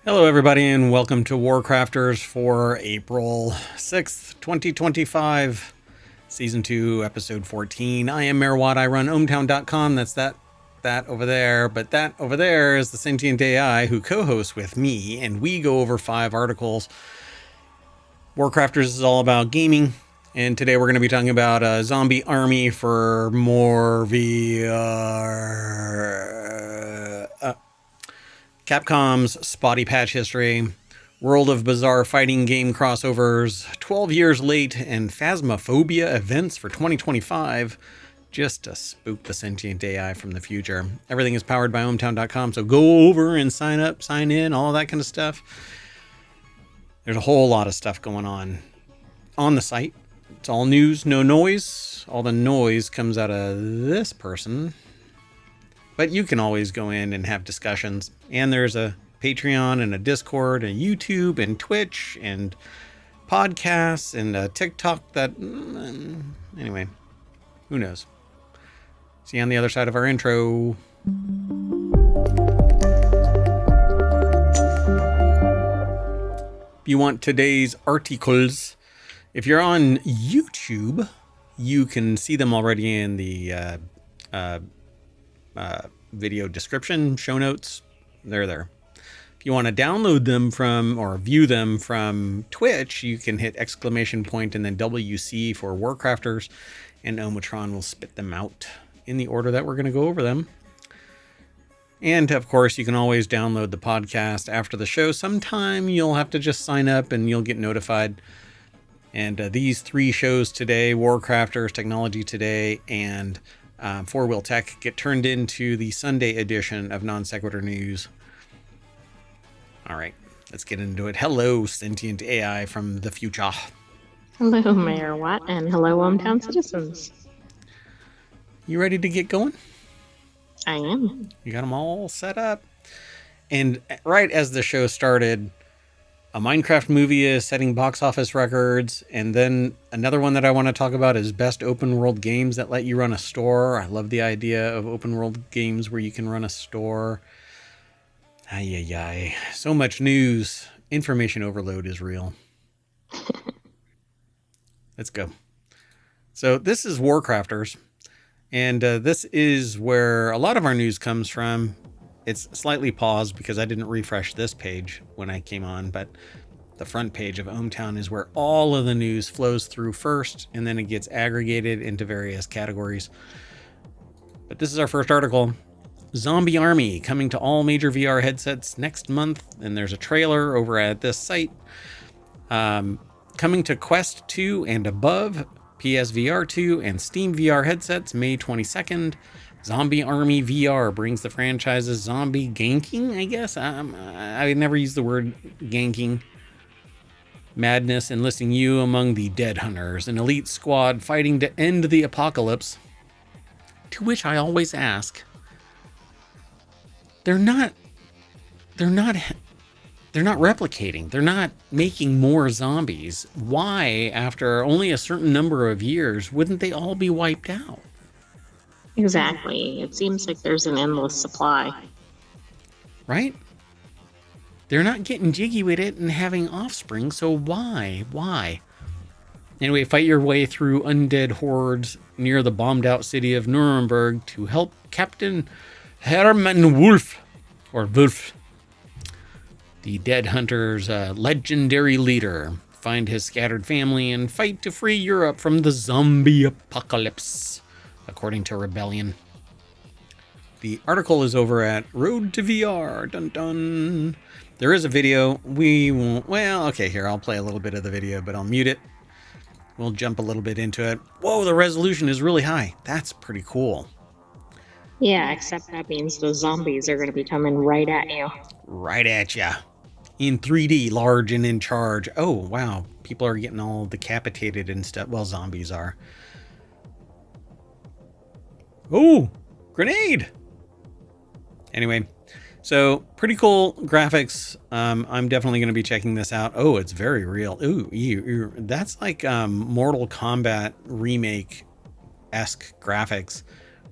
Hello, everybody, and welcome to WarCrafters for April 6th, 2025, Season 2, Episode 14. I am Mayor Watt. I run ohmTown.com. That's that over there. But that over there is the sentient AI who co-hosts with me, and we go over 5 articles. WarCrafters is all about gaming, and today we're going to be talking about a zombie army for more VR. Capcom's spotty patch history, World of Bizarre fighting game crossovers, 12 years late, and Phasmophobia events for 2025, just to spook the sentient AI from the future. Everything is powered by ohmTown.com, so go over and sign up, sign in, all that kind of stuff. There's a whole lot of stuff going on the site. It's all news, no noise. All the noise comes out of this person. But you can always go in and have discussions. And there's a Patreon and a Discord and YouTube and Twitch and podcasts and a TikTok that... Anyway, who knows? See you on the other side of our intro. If you want today's articles, if you're on YouTube, you can see them already in the... video description, show notes, they're there. If you want to download them from or view them from Twitch, you can hit ! and then WC for WarCrafters, and ohmTown will spit them out in the order that we're going to go over them. And of course, you can always download the podcast after the show. Sometime you'll have to just sign up and you'll get notified. And these 3 shows today, WarCrafters, TechnologyToday, and FourWheelTech, get turned into the Sunday edition of Non Sequitur News. All right, let's get into it. Hello, sentient AI from the future. Hello, Mayor Watt, and hello, ohmTown citizens. You ready to get going? I am. You got them all set up. And right as the show started, a Minecraft movie is setting box office records, and then another one that I want to talk about is best open world games that let you run a store. I love the idea of open world games where you can run a store. Ay. So much news. Information overload is real. Let's go. So this is WarCrafters, and this is where a lot of our news comes from. It's slightly paused because I didn't refresh this page when I came on, but the front page of ohmTown is where all of the news flows through first, and then it gets aggregated into various categories. But this is our first article. Zombie Army coming to all major VR headsets next month, and there's a trailer over at this site. Coming to Quest 2 and above, PSVR 2 and Steam VR headsets May 22nd. Zombie Army VR brings the franchise's zombie ganking, I guess. I never use the word ganking. Madness enlisting you among the Dead Hunters, an elite squad fighting to end the apocalypse. To which I always ask, they're not replicating. They're not making more zombies. Why, after only a certain number of years, wouldn't they all be wiped out? Exactly. It seems like there's an endless supply. Right? They're not getting jiggy with it and having offspring, so why? Anyway, fight your way through undead hordes near the bombed-out city of Nuremberg to help Captain Hermann Wolf, the Dead Hunter's legendary leader, find his scattered family and fight to free Europe from the zombie apocalypse, according to Rebellion. The article is over at Road to VR. Dun dun. There is a video. We won't... Well, okay, here, I'll play a little bit of the video, but I'll mute it. We'll jump a little bit into it. Whoa, the resolution is really high. That's pretty cool. Yeah, except that means the zombies are going to be coming right at you. Right at ya. In 3D, large and in charge. Oh, wow. People are getting all decapitated and stuff. Well, zombies are. Oh, grenade. Anyway, so pretty cool graphics. I'm definitely going to be checking this out. Oh, it's very real. Ooh, that's like Mortal Kombat remake-esque graphics,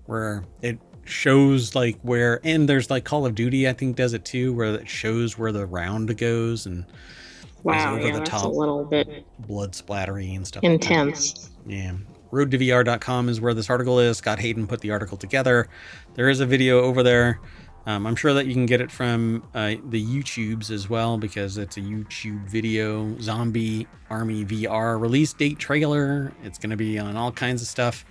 where it shows like where, and there's like Call of Duty, I think, does it too, where it shows where the round goes and is Wow, over yeah, the that's a top, little bit blood splattery and stuff like that. intense. Yeah. RoadToVR.com is where this article is. Scott Hayden put the article together. There is a video over there. I'm sure that you can get it from the YouTubes as well, because it's a YouTube video. Zombie Army VR release date trailer. It's going to be on all kinds of stuff.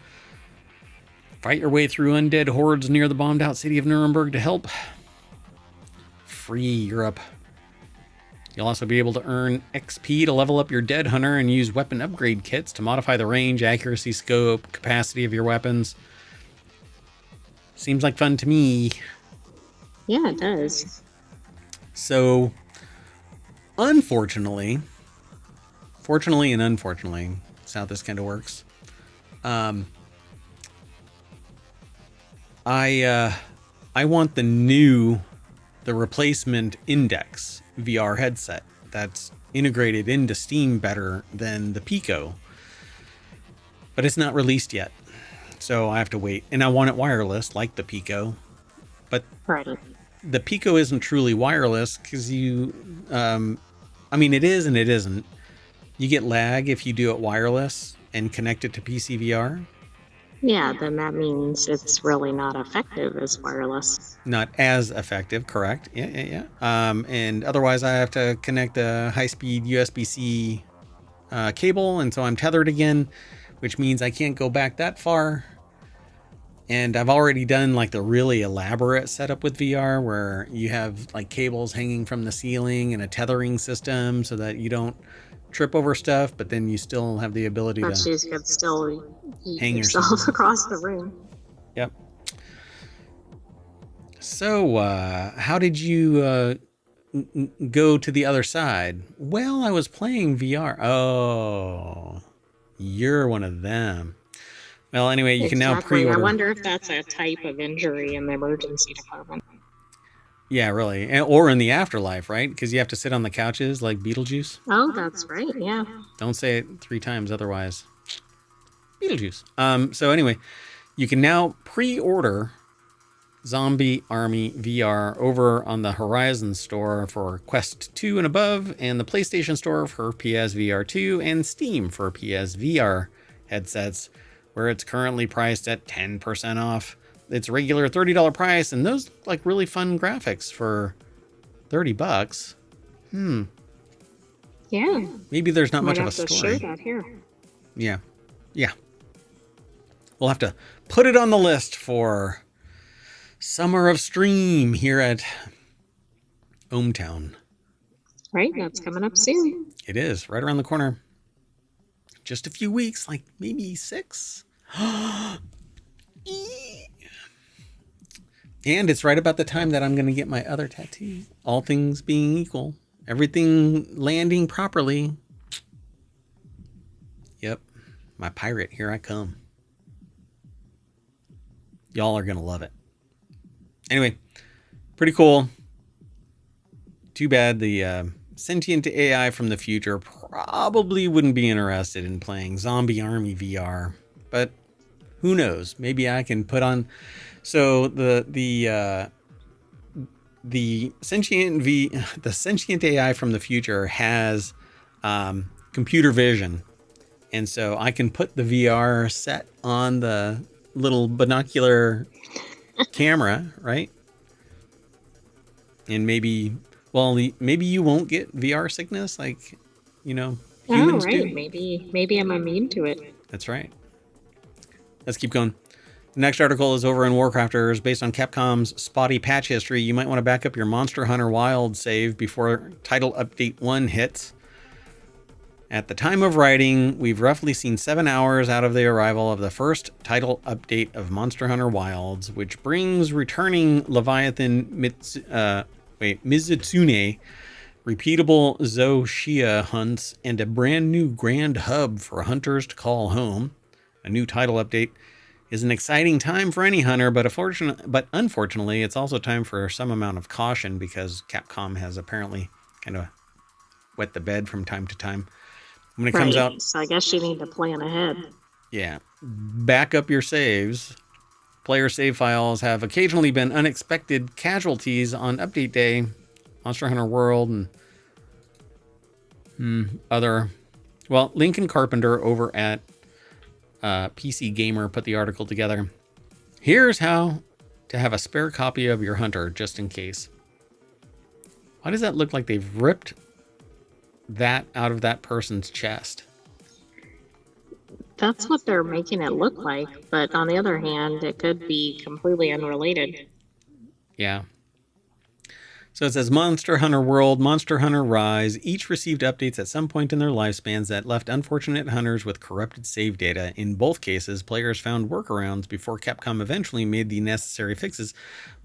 Fight your way through undead hordes near the bombed out city of Nuremberg to help free Europe. You'll also be able to earn XP to level up your Dead Hunter and use weapon upgrade kits to modify the range, accuracy, scope, capacity of your weapons. Seems like fun to me. Yeah, it does. So, unfortunately, fortunately and unfortunately, that's how this kind of works. I want the replacement Index VR headset that's integrated into Steam better than the Pico, but it's not released yet, so I have to wait. And I want it wireless like the Pico, but Right. the Pico isn't truly wireless because I mean, it is and it isn't. You get lag if you do it wireless and connect it to PC VR. Yeah, then that means it's really not effective as wireless. Not as effective, correct? Yeah. And otherwise, I have to connect a high-speed USB-C cable, and so I'm tethered again, which means I can't go back that far. And I've already done like the really elaborate setup with VR, where you have like cables hanging from the ceiling and a tethering system so that you don't trip over stuff, but then you still have the ability But to you could still eat hang yourself yourself across the room. Yep. So, how did you go to the other side? Well, I was playing VR. Oh, you're one of them. Well, anyway, you can now Exactly. I pre-order. wonder if that's a type of injury in the emergency department. Yeah, really. Or in the afterlife, right? Because you have to sit on the couches like Beetlejuice. Oh, that's right. Yeah. Don't say it 3 times, otherwise. Beetlejuice. So anyway, you can now pre-order Zombie Army VR over on the Horizon store for Quest 2 and above, and the PlayStation store for PSVR 2, and Steam for PSVR headsets, where it's currently priced at 10% off its regular $30 price, and those like really fun graphics for $30. Yeah. Maybe there's not much Might of a have to story. share that here. Yeah. We'll have to put it on the list for Summer of Stream here at ohmTown. Right, that's coming up soon. It is right around the corner. Just a few weeks, like maybe 6. And it's right about the time that I'm going to get my other tattoo. All things being equal. Everything landing properly. Yep. My pirate, here I come. Y'all are going to love it. Anyway, pretty cool. Too bad the sentient AI from the future probably wouldn't be interested in playing Zombie Army VR. But who knows? Maybe I can put on... So the sentient AI from the future has computer vision, and so I can put the VR set on the little binocular camera, right? And maybe you won't get VR sickness like humans do. Maybe I'm immune to it. That's right. Let's keep going. The next article is over in WarCrafters. Based on Capcom's spotty patch history, you might want to back up your Monster Hunter Wild save before Title Update 1 hits. At the time of writing, we've roughly seen 7 hours out of the arrival of the first title update of Monster Hunter Wilds, which brings returning Leviathan Mizutsune, repeatable Zoshia hunts, and a brand new grand hub for hunters to call home. A new title update is an exciting time for any hunter, but unfortunately, it's also time for some amount of caution because Capcom has apparently kind of wet the bed from time to time. When it comes out, so I guess you need to plan ahead. yeah, back up your saves Player save files have occasionally been unexpected casualties on update day. Monster Hunter World and other. Well, Lincoln Carpenter over at PC Gamer put the article together. Here's how to have a spare copy of your Hunter just in case. Why does that look like they've ripped that out of that person's chest? That's what they're making it look like, but on the other hand, it could be completely unrelated. Yeah. So it says Monster Hunter World, Monster Hunter Rise, each received updates at some point in their lifespans that left unfortunate hunters with corrupted save data. In both cases, players found workarounds before Capcom eventually made the necessary fixes,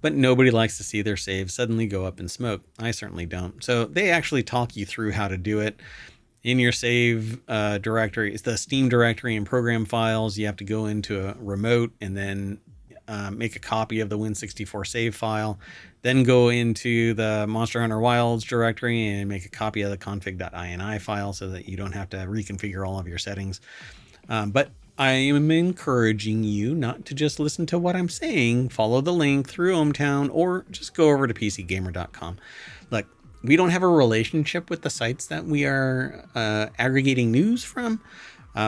but nobody likes to see their saves suddenly go up in smoke. I certainly don't. So they actually talk you through how to do it. In your save directory, it's the Steam directory and program files. You have to go into a remote and then make a copy of the Win64 save file, then go into the Monster Hunter Wilds directory and make a copy of the config.ini file so that you don't have to reconfigure all of your settings. But I am encouraging you not to just listen to what I'm saying. Follow the link through ohmTown or just go over to pcgamer.com. Look, we don't have a relationship with the sites that we are aggregating news from.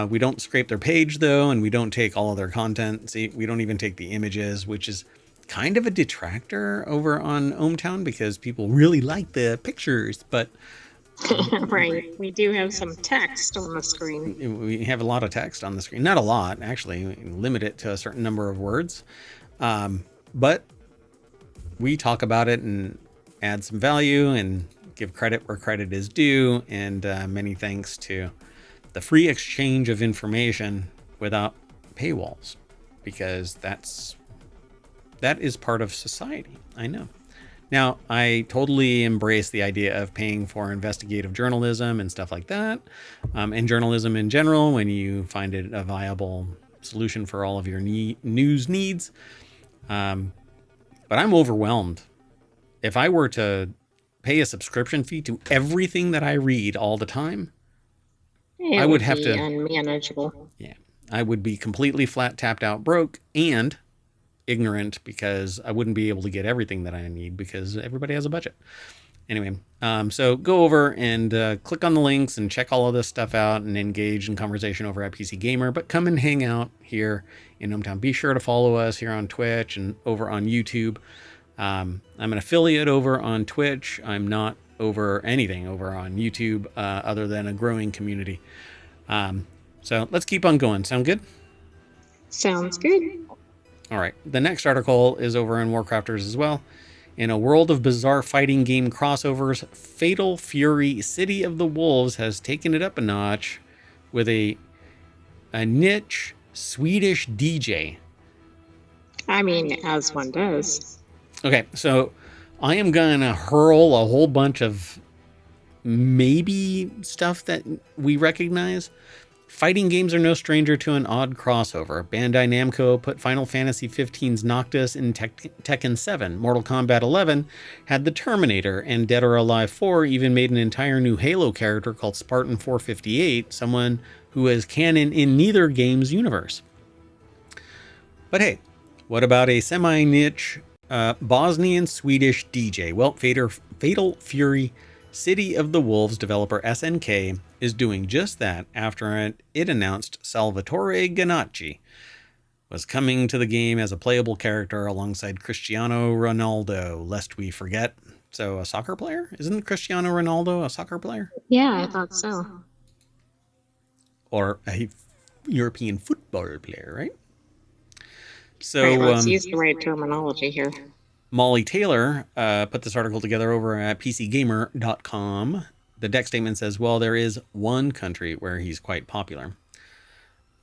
We don't scrape their page, though, and we don't take all of their content. See, we don't even take the images, which is kind of a detractor over on ohmTown because people really like the pictures. But right, we do have some text on the screen. We have a lot of text on the screen. Not a lot, actually. We limit it to a certain number of words. But we talk about it and add some value and give credit where credit is due. And many thanks to the free exchange of information without paywalls, because that is part of society. I know. Now, I totally embrace the idea of paying for investigative journalism and stuff like that, and journalism in general when you find it a viable solution for all of your news needs. But I'm overwhelmed. If I were to pay a subscription fee to everything that I read all the time, I would have to unmanageable. Yeah, I would be completely flat, tapped out, broke, and ignorant because I wouldn't be able to get everything that I need because everybody has a budget. Anyway, so go over and click on the links and check all of this stuff out and engage in conversation over at PC Gamer. But come and hang out here in ohmTown. Be sure to follow us here on Twitch and over on YouTube. I'm an affiliate over on Twitch. I'm not over anything over on YouTube other than a growing community. So let's keep on going. Sound good? Sounds good. All right. The next article is over in WarCrafters as well. In a world of bizarre fighting game crossovers, Fatal Fury City of the Wolves has taken it up a notch with a niche Swedish DJ. I mean, as one does. Okay, so I am going to hurl a whole bunch of maybe stuff that we recognize. Fighting games are no stranger to an odd crossover. Bandai Namco put Final Fantasy XV's Noctis in Tekken 7. Mortal Kombat 11 had the Terminator, and Dead or Alive 4 even made an entire new Halo character called Spartan 458, someone who is canon in neither game's universe. But hey, what about a semi-niche Bosnian-Swedish DJ? Well, Fatal Fury City of the Wolves developer SNK is doing just that after it announced Salvatore Ganacci was coming to the game as a playable character alongside Cristiano Ronaldo, lest we forget. So a soccer player? Isn't Cristiano Ronaldo a soccer player? Yeah, I thought so. Or a European football player, right? So right, let's use the right terminology here. Molly Taylor put this article together over at PCGamer.com. The deck statement says, well, there is one country where he's quite popular.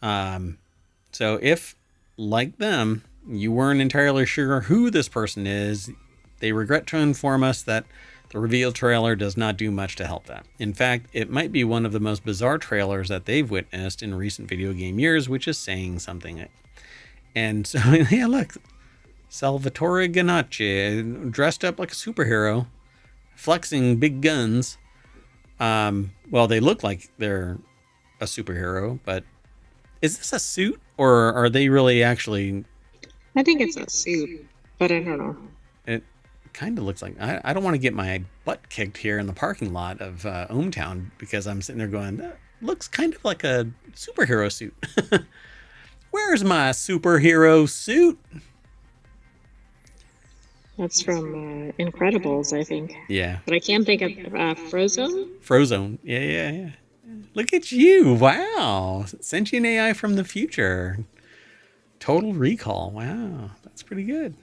So if, like them, you weren't entirely sure who this person is, they regret to inform us that the reveal trailer does not do much to help that. In fact, it might be one of the most bizarre trailers that they've witnessed in recent video game years, which is saying something. And so, yeah, look, Salvatore Ganacci, dressed up like a superhero, flexing big guns. Well, they look like they're a superhero, but is this a suit or are they really actually I think it's a suit, but I don't know. It kind of looks like I don't want to get my butt kicked here in the parking lot of ohmTown because I'm sitting there going, that looks kind of like a superhero suit. Where's my superhero suit? That's from Incredibles, I think. Yeah. But I can't think of Frozone. Frozone. Yeah. Look at you. Wow. Sentient AI from the future. Total Recall. Wow. That's pretty good.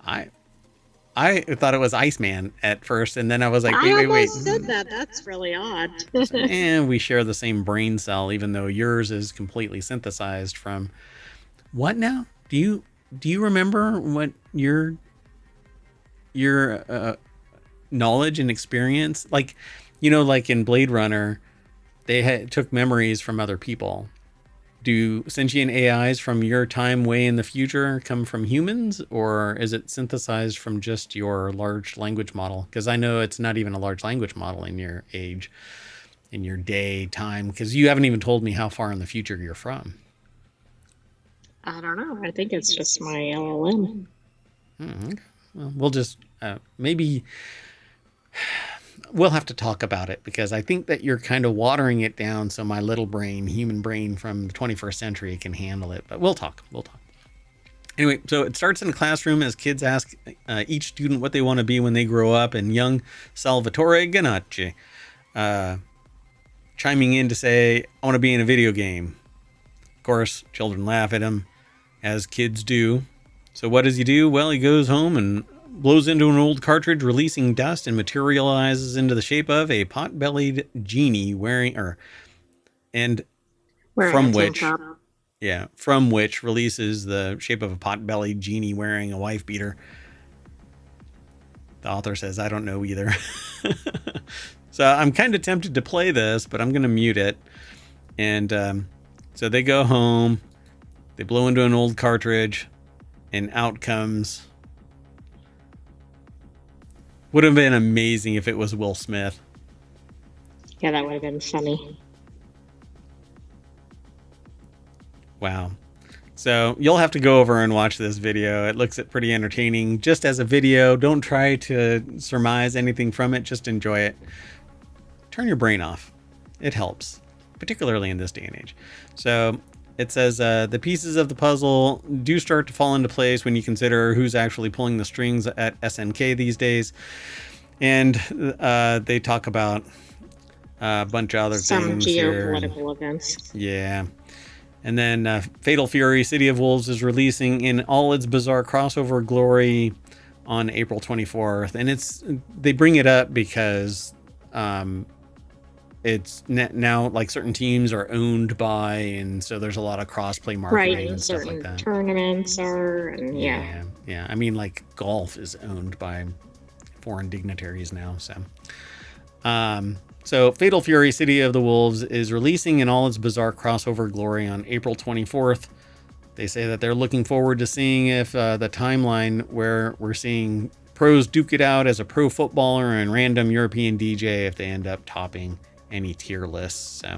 I thought it was Iceman at first, and then I was like, I wait. almost said that. That's really odd. And we share the same brain cell, even though yours is completely synthesized from what now? Do you remember what your knowledge and experience, like, like in Blade Runner, they took memories from other people. Do sentient AIs from your time way in the future come from humans, or is it synthesized from just your large language model? Because I know it's not even a large language model in your age, in your day, time, because you haven't even told me how far in the future you're from. I don't know. I think it's just my LLM. Okay. Well, we'll just maybe we'll have to talk about it because I think that you're kind of watering it down so my little brain, human brain from the 21st century can handle it. But we'll talk. Anyway, so it starts in a classroom as kids ask each student what they want to be when they grow up, and young Salvatore Ganacci chiming in to say, I want to be in a video game. Of course, children laugh at him, as kids do. So what does he do? Well, he goes home and blows into an old cartridge, releasing dust, and materializes into the shape of a pot-bellied genie wearing from which releases the shape of a pot-bellied genie wearing a wife beater. The author says, I don't know either. So I'm kind of tempted to play this, but I'm going to mute it. And so they go home, they blow into an old cartridge, and out comes... Would have been amazing if it was Will Smith. Yeah, that would have been funny. Wow. So you'll have to go over and watch this video. It looks pretty entertaining. Just as a video, don't try to surmise anything from it. Just enjoy it. Turn your brain off. It helps, particularly in this day and age. So it says the pieces of the puzzle do start to fall into place when you consider who's actually pulling the strings at SNK these days. And they talk about a bunch of other Some things. geopolitical events. Yeah. And then Fatal Fury City of Wolves is releasing in all its bizarre crossover glory on April 24th. And they bring it up because it's now like certain teams are owned by, and so there's a lot of cross-play marketing and stuff like that. Tournaments are, and yeah. I mean, like golf is owned by foreign dignitaries now. So Fatal Fury City of the Wolves is releasing in all its bizarre crossover glory on April 24th. They say that they're looking forward to seeing if the timeline where we're seeing pros duke it out as a pro footballer and random European DJ, if they end up topping any tier lists. So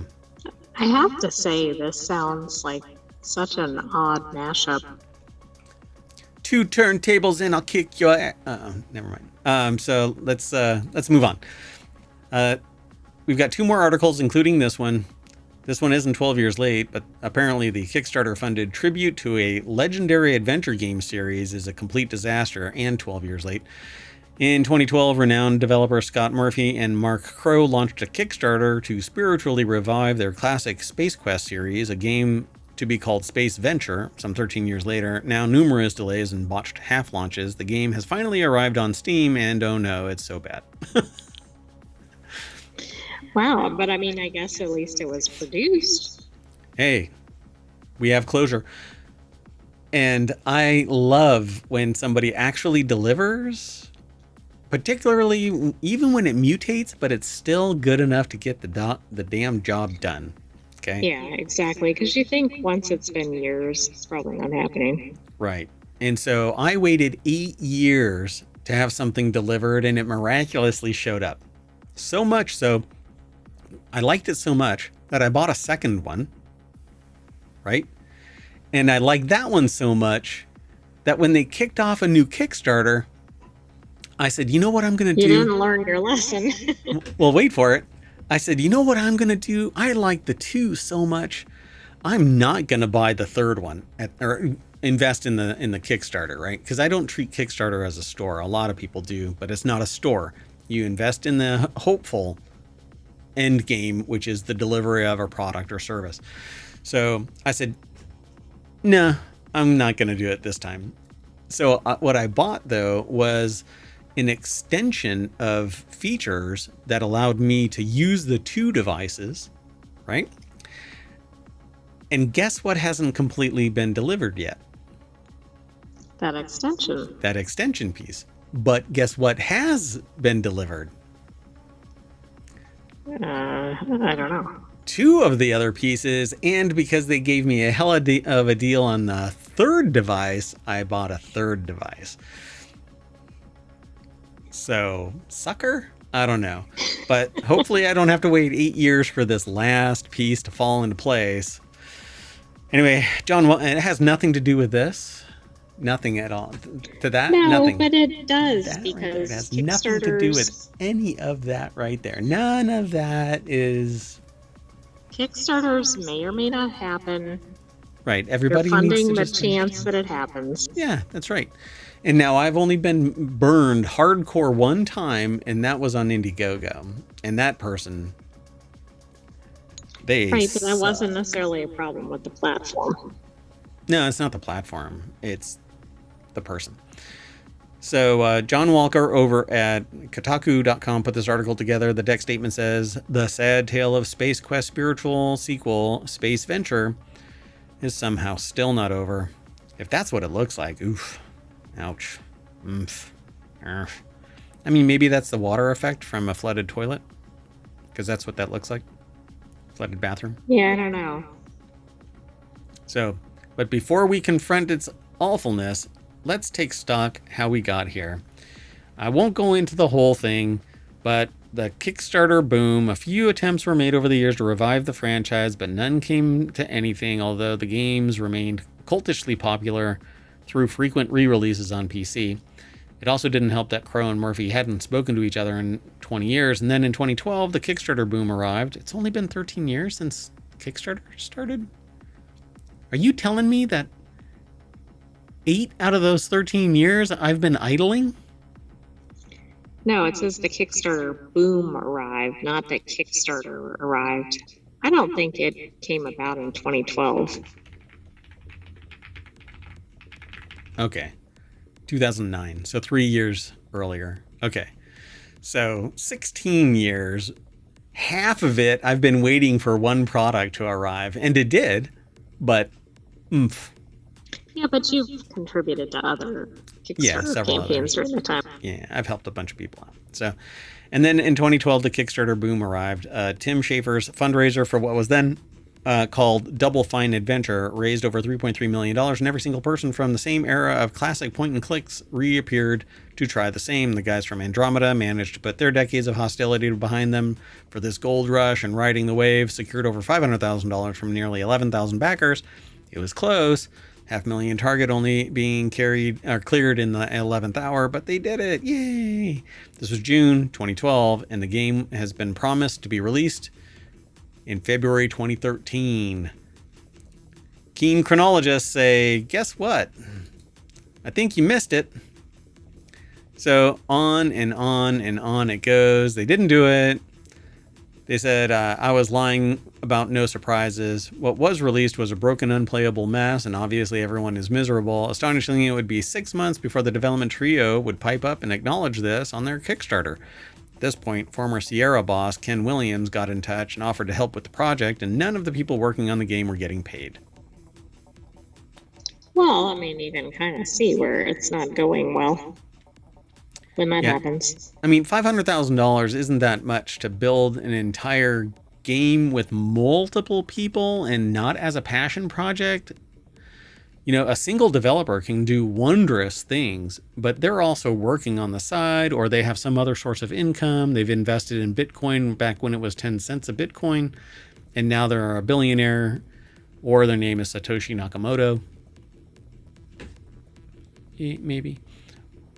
I have to say, this sounds like such an odd mashup. 2 turntables and I'll kick your ass. Never mind. So let's move on. We've got 2 more articles, including this one. This one isn't 12 years late, but apparently the Kickstarter-funded tribute to a legendary adventure game series is a complete disaster and 12 years late. In 2012, renowned developer Scott Murphy and Mark Crow launched a Kickstarter to spiritually revive their classic Space Quest series, a game to be called Space Venture. Some 13 years later, now numerous delays and botched half launches, the game has finally arrived on Steam, and oh no, it's so bad. Wow, but I mean, I guess at least it was produced. Hey, we have closure. And I love when somebody actually delivers, particularly even when it mutates, but it's still good enough to get the damn job done. Okay? Yeah, exactly. Because you think once it's been years, it's probably not happening. Right. And so I waited 8 years to have something delivered, and it miraculously showed up. So much so, I liked it so much that I bought a second one. Right? And I liked that one so much that when they kicked off a new Kickstarter, I said, you know what I'm going to You do? didn't learn your lesson. Well, wait for it. I said, you know what I'm going to do? I like the 2 so much. I'm not going to buy the 3rd one or invest in the Kickstarter, right? Because I don't treat Kickstarter as a store. A lot of people do, but it's not a store. You invest in the hopeful end game, which is the delivery of a product or service. So I said, nah, I'm not going to do it this time. So what I bought, though, was an extension of features that allowed me to use the 2 devices, right? And guess what hasn't completely been delivered yet? That extension. That extension piece. But guess what has been delivered? I don't know. 2 of the other pieces, and because they gave me a hell of a deal on the 3rd device, I bought a 3rd device. So, sucker? I don't know. But hopefully I don't have to wait 8 years for this last piece to fall into place. Anyway, John, well, it has nothing to do with this. Nothing at all. To that? No, Nothing. but it does, That because right there, it has nothing to do with any of that right there. None of that is... Kickstarters may or may not happen. Right. Everybody You're needs to funding the just... chance that it happens. Yeah, that's right. And now I've only been burned hardcore one time, and that was on Indiegogo. And that person... They Right, but that suck. wasn't necessarily a problem with the platform. No, it's not the platform. It's the person. So John Walker over at Kotaku.com put this article together. The deck statement says, the sad tale of Space Quest spiritual sequel, Space Venture, is somehow still not over. If that's what it looks like, oof, ouch, oomph, arf. I mean, maybe that's the water effect from a flooded toilet, because that's what that looks like. Flooded bathroom. Yeah, I don't know. So, but before we confront its awfulness, let's take stock how we got here. I won't go into the whole thing, but the Kickstarter boom, a few attempts were made over the years to revive the franchise, but none came to anything, although the games remained cultishly popular through frequent re-releases on PC. It also didn't help that Crow and Murphy hadn't spoken to each other in 20 years, and then in 2012, the Kickstarter boom arrived. It's only been 13 years since Kickstarter started? Are you telling me that 8 out of those 13 years I've been idling? No, it says the Kickstarter boom arrived, not that Kickstarter arrived. I don't think it came about in 2012. Okay. 2009. So 3 years earlier. Okay. So 16 years. Half of it I've been waiting for one product to arrive. And it did. But, oomph. Yeah, but you've contributed to other Kickstarter campaigns during the time. Yeah, I've helped a bunch of people out. So, and then in 2012, the Kickstarter boom arrived. Tim Schafer's fundraiser for what was then called Double Fine Adventure raised over $3.3 million, and every single person from the same era of classic point and clicks reappeared to try the same. The guys from Andromeda managed to put their decades of hostility behind them for this gold rush, and riding the wave secured over $500,000 from nearly 11,000 backers. It was close. $500,000 target only being cleared in the 11th hour, but they did it. Yay! This was June 2012, and the game has been promised to be released in February 2013. Keen chronologists say, guess what? I think you missed it. So on and on and on it goes. They didn't do it. They said, I was lying about no surprises. What was released was a broken, unplayable mess, and obviously everyone is miserable. Astonishingly, it would be 6 months before the development trio would pipe up and acknowledge this on their Kickstarter. At this point, former Sierra boss Ken Williams got in touch and offered to help with the project, and none of the people working on the game were getting paid. Well, I mean, you can kind of see where it's not going well when that happens. I mean, $500,000 isn't that much to build an entire game with multiple people and not as a passion project. You know, a single developer can do wondrous things, but they're also working on the side, or they have some other source of income. They've invested in Bitcoin back when it was 10 cents a Bitcoin, and now they're a billionaire, or their name is Satoshi Nakamoto. maybe.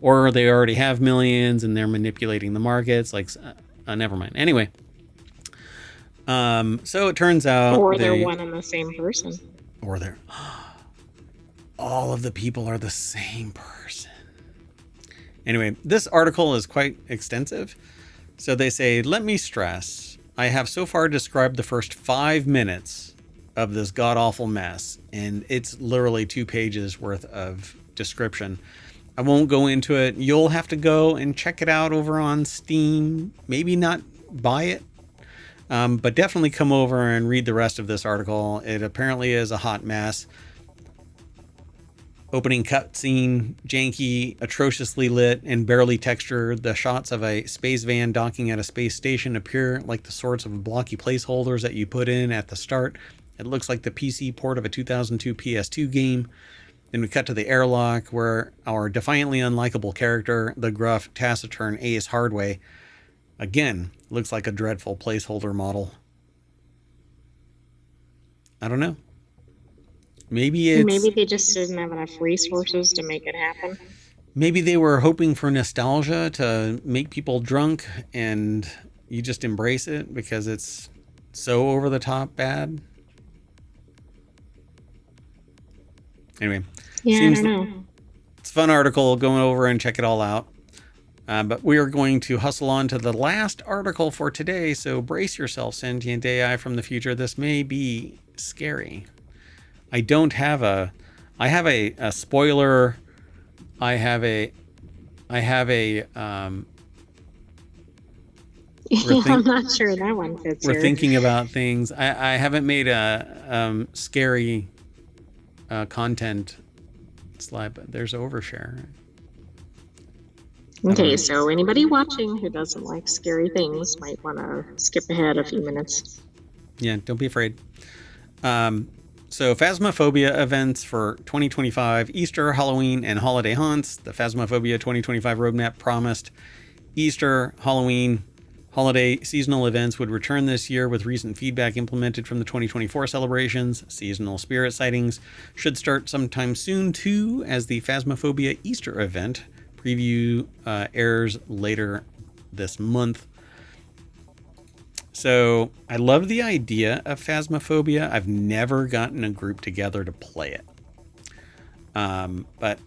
Or they already have millions and they're manipulating the markets. Like, never mind. Anyway, so it turns out, or they're one and the same person, or they're all of the people are the same person. Anyway, this article is quite extensive. So they say, let me stress, I have so far described the first 5 minutes of this god-awful mess, and it's literally 2 pages worth of description. I won't go into it. You'll have to go and check it out over on Steam. Maybe not buy it, but definitely come over and read the rest of this article. It apparently is a hot mess. Opening cutscene, janky, atrociously lit, and barely textured. The shots of a space van docking at a space station appear like the sorts of blocky placeholders that you put in at the start. It looks like the PC port of a 2002 PS2 game. Then we cut to the airlock, where our defiantly unlikable character, the gruff, taciturn Ace Hardway, again, looks like a dreadful placeholder model. I don't know. Maybe they just didn't have enough resources to make it happen. Maybe they were hoping for nostalgia to make people drunk, and you just embrace it because it's so over the top bad. Anyway, yeah, I don't know. It's a fun article. Go over and check it all out. But we are going to hustle on to the last article for today. So brace yourself, sentient AI from the future. This may be scary. I have a spoiler. I have a I'm not sure that one fits. We're thinking about things. I haven't made a scary content slide, but there's overshare. Okay, so anybody watching who doesn't like scary things might want to skip ahead a few minutes. Yeah, don't be afraid. So Phasmophobia events for 2025, Easter, Halloween, and holiday haunts. The Phasmophobia 2025 roadmap promised Easter, Halloween, holiday seasonal events would return this year, with recent feedback implemented from the 2024 celebrations. Seasonal spirit sightings should start sometime soon too, as the Phasmophobia Easter event preview airs later this month. So I love the idea of Phasmophobia. I've never gotten a group together to play it. But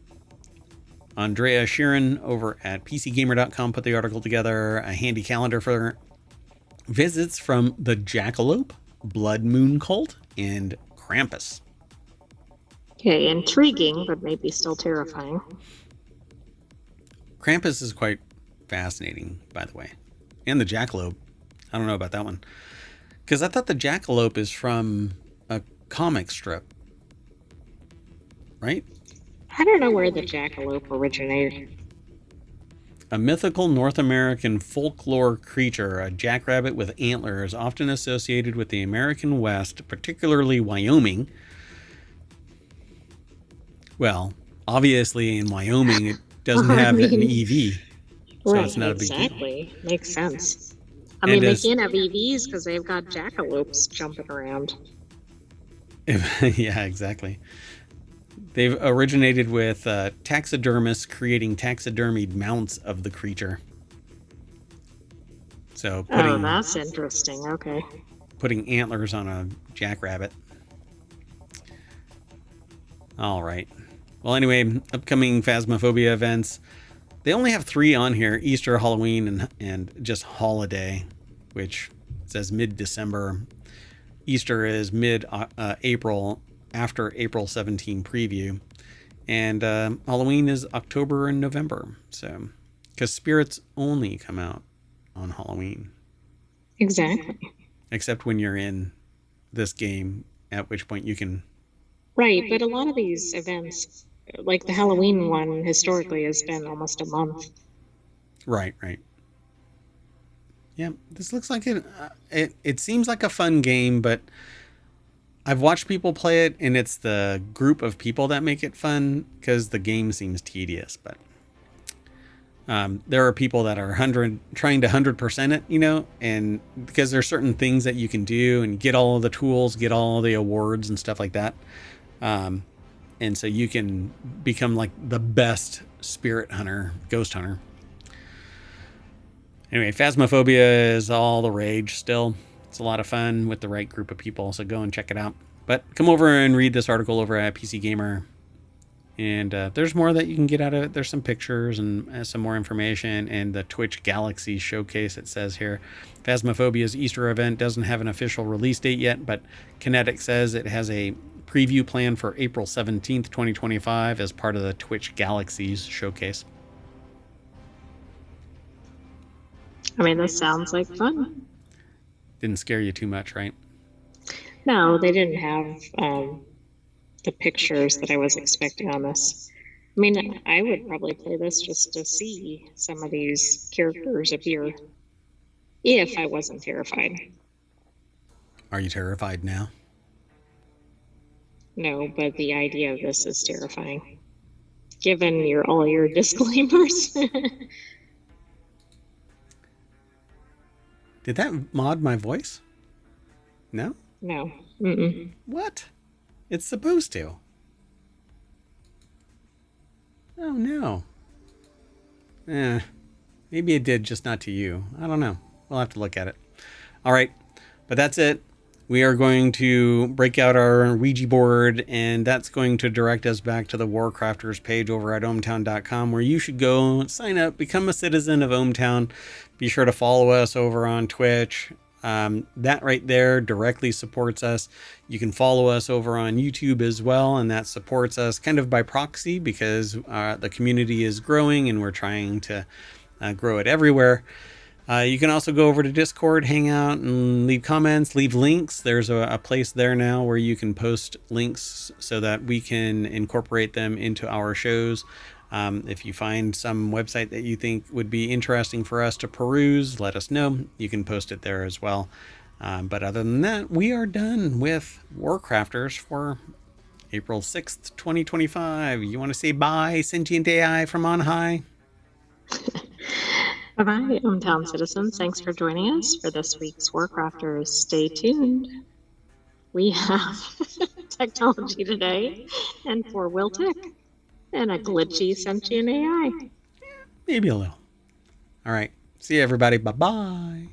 Andrea Sheeran over at PCGamer.com put the article together. A handy calendar for visits from the Jackalope, Blood Moon Cult, and Krampus. Okay, intriguing, but maybe still terrifying. Krampus is quite fascinating, by the way. And the Jackalope. I don't know about that one. Because I thought the Jackalope is from a comic strip. Right? I don't know where the Jackalope originated. A mythical North American folklore creature, a jackrabbit with antlers, often associated with the American West, particularly Wyoming. Well, obviously in Wyoming it doesn't have an EV. So right, it's not a big deal. Exactly. Makes sense. I mean, they can't have EVs because they've got jackalopes jumping around. Yeah, exactly. They've originated with taxidermists creating taxidermied mounts of the creature. So that's interesting. Okay. Putting antlers on a jackrabbit. All right. Well, anyway, upcoming Phasmophobia events. They only have 3 on here: Easter, Halloween, and just holiday, which says mid-December. Easter is mid-April, after April 17 preview. And Halloween is October and November. So, because spirits only come out on Halloween. Exactly. Except when you're in this game, at which point you can... Right, but a lot of these events, like the Halloween one, historically has been almost a month. Right. Yeah, this looks like it seems like a fun game, but I've watched people play it, and it's the group of people that make it fun, because the game seems tedious. But there are people that are trying to 100% it, and because there's certain things that you can do and get all of the tools, get all of the awards and stuff like that. And so you can become like the best spirit hunter, ghost hunter. Anyway, Phasmophobia is all the rage still. It's a lot of fun with the right group of people, so go and check it out. But come over and read this article over at PC Gamer. And there's more that you can get out of it. There's some pictures and some more information. And the Twitch Galaxy Showcase, it says here. Phasmophobia's Easter event doesn't have an official release date yet, but Kinetic says it has a preview plan for April 17th, 2025 as part of the Twitch Galaxies Showcase. I mean, this sounds like fun. Didn't scare you too much, right? No, they didn't have the pictures that I was expecting on this. I mean, I would probably play this just to see some of these characters appear if I wasn't terrified. Are you terrified now? No, but the idea of this is terrifying. Given all your disclaimers. Did that mod my voice? No? No. Mm-mm. What? It's supposed to. Oh, no. Maybe it did, just not to you. I don't know. We'll have to look at it. All right. But that's it. We are going to break out our Ouija board, and that's going to direct us back to the WarCrafters page over at ohmTown.com, where you should go sign up, become a citizen of ohmTown. Be sure to follow us over on Twitch. That right there directly supports us. You can follow us over on YouTube as well, and that supports us kind of by proxy because the community is growing and we're trying to grow it everywhere. You can also go over to Discord, hang out, and leave comments, leave links. There's a place there now where you can post links so that we can incorporate them into our shows. If you find some website that you think would be interesting for us to peruse, let us know. You can post it there as well. But other than that, we are done with WarCrafters for April 6th, 2025. You want to say bye, sentient AI from on high? Bye-bye, ohmTown citizens. Thanks for joining us for this week's WarCrafters. Stay tuned. We have Technology Today and FourWheelTech and a glitchy sentient AI. Maybe a little. All right. See you, everybody. Bye-bye.